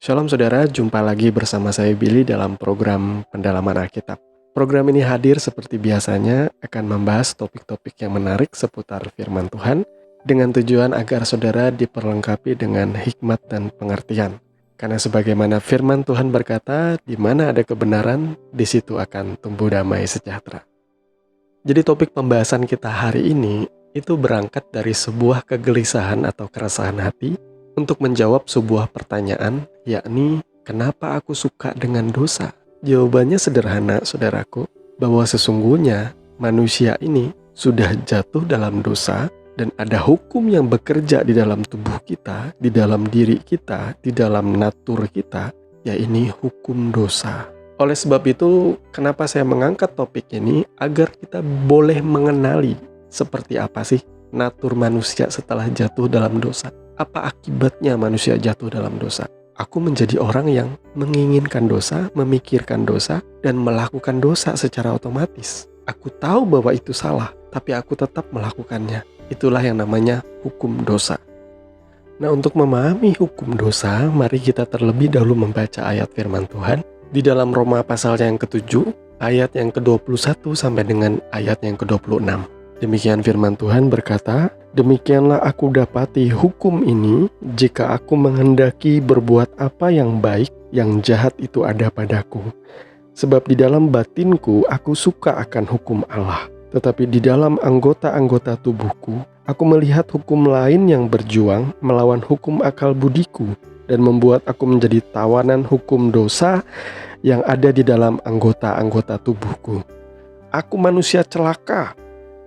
Shalom saudara, jumpa lagi bersama saya Billy dalam program Pendalaman Alkitab. Program ini hadir seperti biasanya akan membahas topik-topik yang menarik seputar firman Tuhan dengan tujuan agar saudara diperlengkapi dengan hikmat dan pengertian. Karena sebagaimana firman Tuhan berkata, di mana ada kebenaran, di situ akan tumbuh damai sejahtera. Jadi topik pembahasan kita hari ini itu berangkat dari sebuah kegelisahan atau keresahan hati untuk menjawab sebuah pertanyaan, yakni kenapa aku suka dengan dosa? Jawabannya sederhana, saudaraku, bahwa sesungguhnya manusia ini sudah jatuh dalam dosa dan ada hukum yang bekerja di dalam tubuh kita, di dalam diri kita, di dalam natur kita, yaitu hukum dosa. Oleh sebab itu, kenapa saya mengangkat topik ini? Agar kita boleh mengenali seperti apa sih natur manusia setelah jatuh dalam dosa. Apa akibatnya manusia jatuh dalam dosa? Aku menjadi orang yang menginginkan dosa, memikirkan dosa, dan melakukan dosa secara otomatis. Aku tahu bahwa itu salah, tapi aku tetap melakukannya. Itulah yang namanya hukum dosa. Nah, untuk memahami hukum dosa, mari kita terlebih dahulu membaca ayat firman Tuhan di dalam Roma pasal yang ke-7, ayat yang ke-21 sampai dengan ayat yang ke-26. Demikian firman Tuhan berkata, "Demikianlah aku dapati hukum ini, jika aku menghendaki berbuat apa yang baik, yang jahat itu ada padaku. Sebab di dalam batinku aku suka akan hukum Allah, tetapi di dalam anggota-anggota tubuhku, aku melihat hukum lain yang berjuang melawan hukum akal budiku, dan membuat aku menjadi tawanan hukum dosa yang ada di dalam anggota-anggota tubuhku. Aku manusia celaka.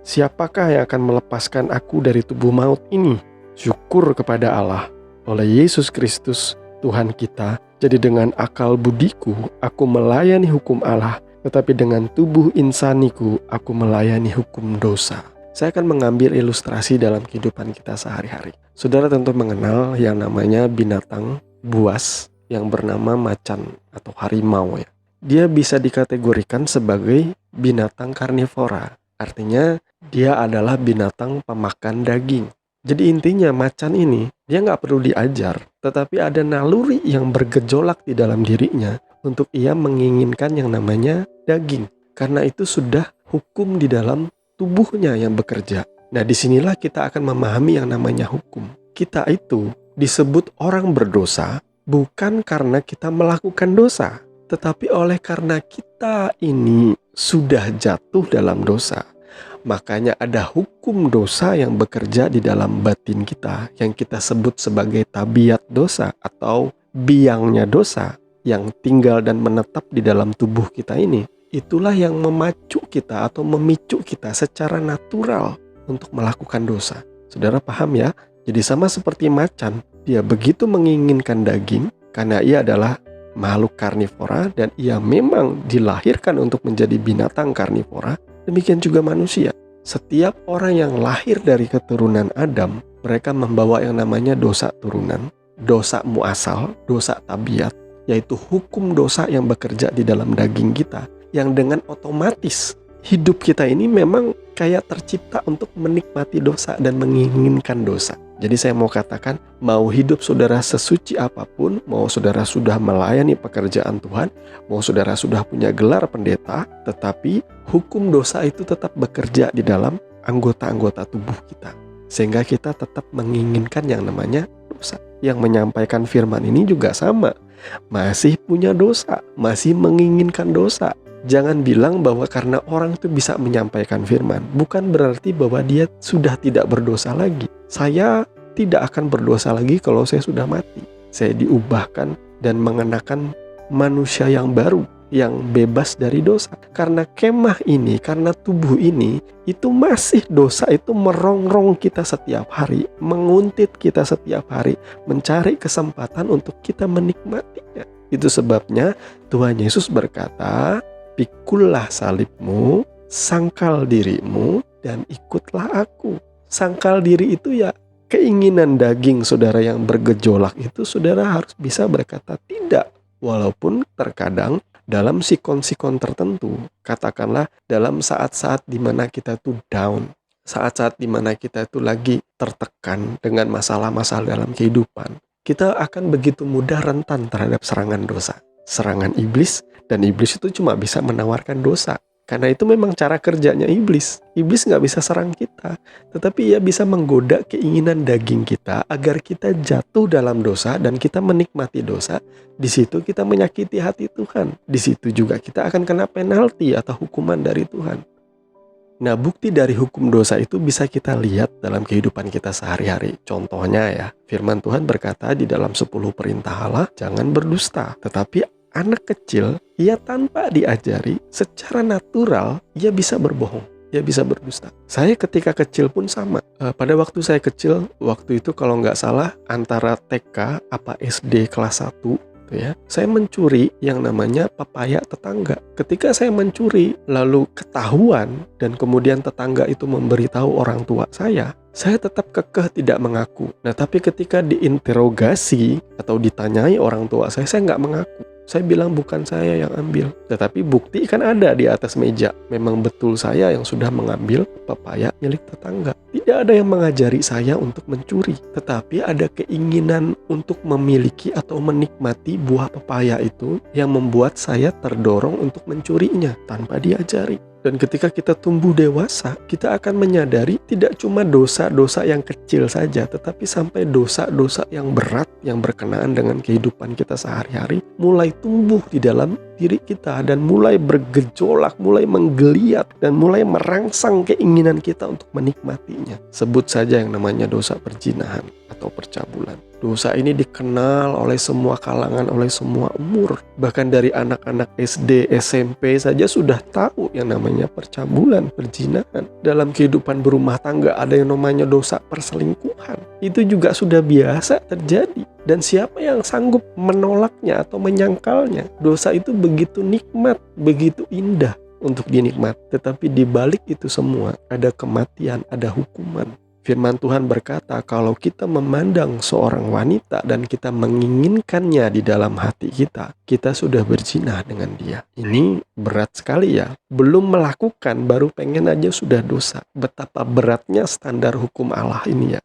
Siapakah yang akan melepaskan aku dari tubuh maut ini? Syukur kepada Allah, oleh Yesus Kristus, Tuhan kita. Jadi dengan akal budiku, aku melayani hukum Allah, tetapi dengan tubuh insaniku, aku melayani hukum dosa." Saya akan mengambil ilustrasi dalam kehidupan kita sehari-hari. Saudara tentu mengenal yang namanya binatang buas yang bernama macan atau harimau ya. Dia bisa dikategorikan sebagai binatang karnivora. Artinya dia adalah binatang pemakan daging. Jadi intinya macan ini dia nggak perlu diajar, tetapi ada naluri yang bergejolak di dalam dirinya untuk ia menginginkan yang namanya daging. Karena itu sudah hukum di dalam tubuhnya yang bekerja. Nah, disinilah kita akan memahami yang namanya hukum. Kita itu disebut orang berdosa bukan karena kita melakukan dosa, tetapi oleh karena kita ini sudah jatuh dalam dosa. Makanya ada hukum dosa yang bekerja di dalam batin kita yang kita sebut sebagai tabiat dosa atau biangnya dosa yang tinggal dan menetap di dalam tubuh kita ini. Itulah yang memacu kita atau memicu kita secara natural untuk melakukan dosa. Saudara paham ya? Jadi sama seperti macan, dia begitu menginginkan daging karena ia adalah makhluk karnivora dan ia memang dilahirkan untuk menjadi binatang karnivora. Demikian juga manusia. Setiap orang yang lahir dari keturunan Adam, mereka membawa yang namanya dosa turunan, dosa muasal, dosa tabiat, yaitu hukum dosa yang bekerja di dalam daging kita, yang dengan otomatis hidup kita ini memang kayak tercipta untuk menikmati dosa dan menginginkan dosa. Jadi saya mau katakan, mau hidup saudara sesuci apapun, mau saudara sudah melayani pekerjaan Tuhan, mau saudara sudah punya gelar pendeta, tetapi hukum dosa itu tetap bekerja di dalam anggota-anggota tubuh kita. Sehingga kita tetap menginginkan yang namanya dosa. Yang menyampaikan firman ini juga sama. Masih punya dosa, masih menginginkan dosa. Jangan bilang bahwa karena orang itu bisa menyampaikan firman, bukan berarti bahwa dia sudah tidak berdosa lagi. Saya tidak akan berdosa lagi kalau saya sudah mati. Saya diubahkan dan mengenakan manusia yang baru, yang bebas dari dosa. Karena kemah ini, karena tubuh ini, itu masih dosa itu merongrong kita setiap hari, menguntit kita setiap hari, mencari kesempatan untuk kita menikmatinya. Itu sebabnya Tuhan Yesus berkata, "Pikullah salibmu, sangkal dirimu, dan ikutlah aku." Sangkal diri itu ya keinginan daging saudara yang bergejolak itu saudara harus bisa berkata tidak. Walaupun terkadang dalam sikon-sikon tertentu, katakanlah dalam saat-saat dimana kita tuh down, saat-saat dimana kita itu lagi tertekan dengan masalah-masalah dalam kehidupan, kita akan begitu mudah rentan terhadap serangan dosa, serangan iblis, dan iblis itu cuma bisa menawarkan dosa. Karena itu memang cara kerjanya iblis. Iblis nggak bisa serang kita, tetapi ia bisa menggoda keinginan daging kita agar kita jatuh dalam dosa dan kita menikmati dosa. Di situ kita menyakiti hati Tuhan. Di situ juga kita akan kena penalti atau hukuman dari Tuhan. Nah, bukti dari hukum dosa itu bisa kita lihat dalam kehidupan kita sehari-hari. Contohnya ya, firman Tuhan berkata di dalam 10 perintah Allah, jangan berdusta. Tetapi anak kecil, ia tanpa diajari, secara natural, ia bisa berbohong. Ia bisa berdusta. Saya ketika kecil pun sama. Pada waktu saya kecil, waktu itu kalau nggak salah, antara TK apa SD kelas 1, ya, saya mencuri yang namanya pepaya tetangga. Ketika saya mencuri, lalu ketahuan, dan kemudian tetangga itu memberitahu orang tua saya tetap kekeh tidak mengaku. Nah, tapi ketika diinterogasi atau ditanyai orang tua saya nggak mengaku. Saya bilang bukan saya yang ambil. Tetapi bukti kan ada di atas meja. Memang betul saya yang sudah mengambil pepaya milik tetangga. Tidak ada yang mengajari saya untuk mencuri. Tetapi ada keinginan untuk memiliki atau menikmati buah pepaya itu yang membuat saya terdorong untuk mencurinya tanpa diajari. Dan ketika kita tumbuh dewasa, kita akan menyadari tidak cuma dosa-dosa yang kecil saja, tetapi sampai dosa-dosa yang berat yang berkenaan dengan kehidupan kita sehari-hari mulai tumbuh di dalam diri kita dan mulai bergejolak, mulai menggeliat dan mulai merangsang keinginan kita untuk menikmatinya. Sebut saja yang namanya dosa perzinahan atau percabulan. Dosa ini dikenal oleh semua kalangan, oleh semua umur. Bahkan dari anak-anak SD, SMP saja sudah tahu yang namanya percabulan, perzinahan. Dalam kehidupan berumah tangga ada yang namanya dosa perselingkuhan. Itu juga sudah biasa terjadi. Dan siapa yang sanggup menolaknya atau menyangkalnya? Dosa itu begitu nikmat, begitu indah untuk dinikmati. Tetapi di balik itu semua ada kematian, ada hukuman. Firman Tuhan berkata, kalau kita memandang seorang wanita dan kita menginginkannya di dalam hati kita, kita sudah berzina dengan dia. Ini berat sekali ya. Belum melakukan, baru pengen aja sudah dosa. Betapa beratnya standar hukum Allah ini ya.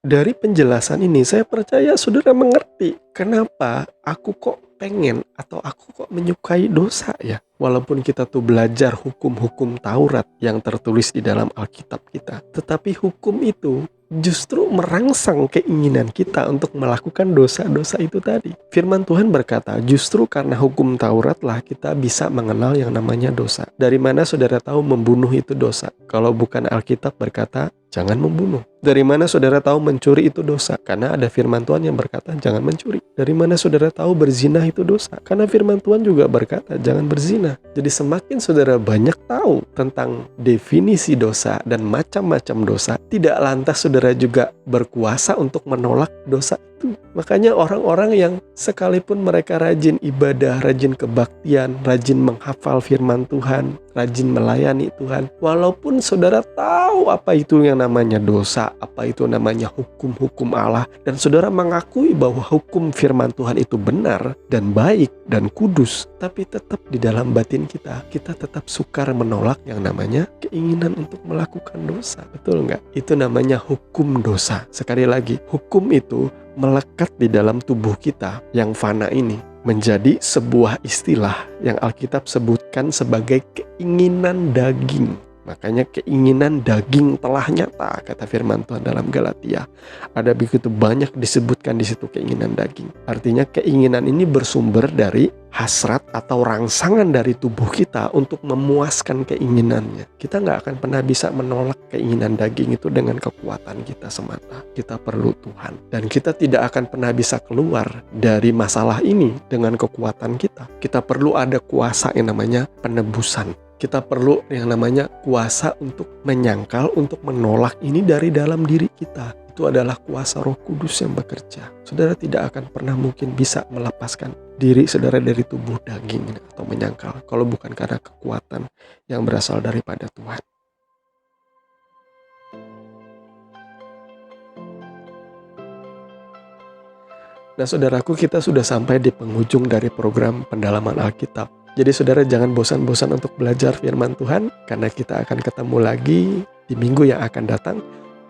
Dari penjelasan ini, saya percaya saudara mengerti kenapa aku kok pengen atau aku kok menyukai dosa ya. Walaupun kita tuh belajar hukum-hukum Taurat yang tertulis di dalam Alkitab kita. Tetapi hukum itu justru merangsang keinginan kita untuk melakukan dosa-dosa itu tadi. Firman Tuhan berkata, justru karena hukum Taurat lah kita bisa mengenal yang namanya dosa. Dari mana saudara tahu membunuh itu dosa? Kalau bukan Alkitab berkata, jangan membunuh. Dari mana saudara tahu mencuri itu dosa? Karena ada firman Tuhan yang berkata, jangan mencuri. Dari mana saudara tahu berzina itu dosa? Karena firman Tuhan juga berkata, jangan berzina. Jadi semakin saudara banyak tahu tentang definisi dosa dan macam-macam dosa, tidak lantas saudara juga berkuasa untuk menolak dosa itu. Makanya orang-orang yang sekalipun mereka rajin ibadah, rajin kebaktian, rajin menghafal firman Tuhan, rajin melayani Tuhan, walaupun saudara tahu apa itu yang namanya dosa, apa itu namanya hukum-hukum Allah, dan saudara mengakui bahwa hukum firman Tuhan itu benar dan baik dan kudus, tapi tetap di dalam batin kita tetap sukar menolak yang namanya keinginan untuk melakukan dosa. Betul nggak? Itu namanya hukum dosa. Sekali lagi, hukum itu melekat di dalam tubuh kita yang fana ini menjadi sebuah istilah yang Alkitab sebutkan sebagai keinginan daging. Makanya keinginan daging telah nyata, kata firman Tuhan dalam Galatia. Ada begitu banyak disebutkan di situ keinginan daging. Artinya keinginan ini bersumber dari hasrat atau rangsangan dari tubuh kita untuk memuaskan keinginannya. Kita nggak akan pernah bisa menolak keinginan daging itu dengan kekuatan kita semata. Kita perlu Tuhan. Dan kita tidak akan pernah bisa keluar dari masalah ini dengan kekuatan kita. Kita perlu ada kuasa yang namanya penebusan. Kita perlu yang namanya kuasa untuk menyangkal, untuk menolak ini dari dalam diri kita. Itu adalah kuasa Roh Kudus yang bekerja. Saudara tidak akan pernah mungkin bisa melepaskan diri saudara dari tubuh daging atau menyangkal, kalau bukan karena kekuatan yang berasal daripada Tuhan. Nah saudaraku, kita sudah sampai di penghujung dari program pendalaman Alkitab. Jadi saudara jangan bosan-bosan untuk belajar firman Tuhan, karena kita akan ketemu lagi di minggu yang akan datang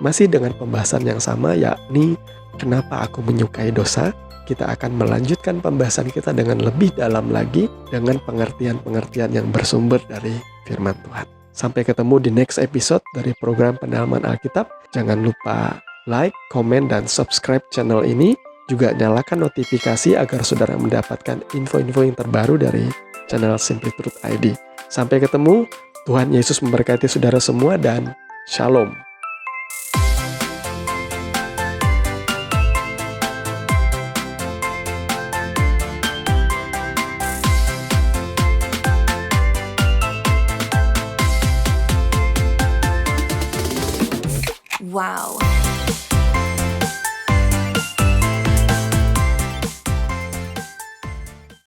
Masih dengan pembahasan yang sama, yakni kenapa aku menyukai dosa. Kita akan melanjutkan pembahasan kita dengan lebih dalam lagi dengan pengertian-pengertian yang bersumber dari firman Tuhan. Sampai ketemu di next episode dari program Pendalaman Alkitab. Jangan lupa like, komen, dan subscribe channel ini. Juga nyalakan notifikasi agar saudara mendapatkan info-info yang terbaru dari channel Simply Truth ID. Sampai ketemu, Tuhan Yesus memberkati saudara semua dan Shalom.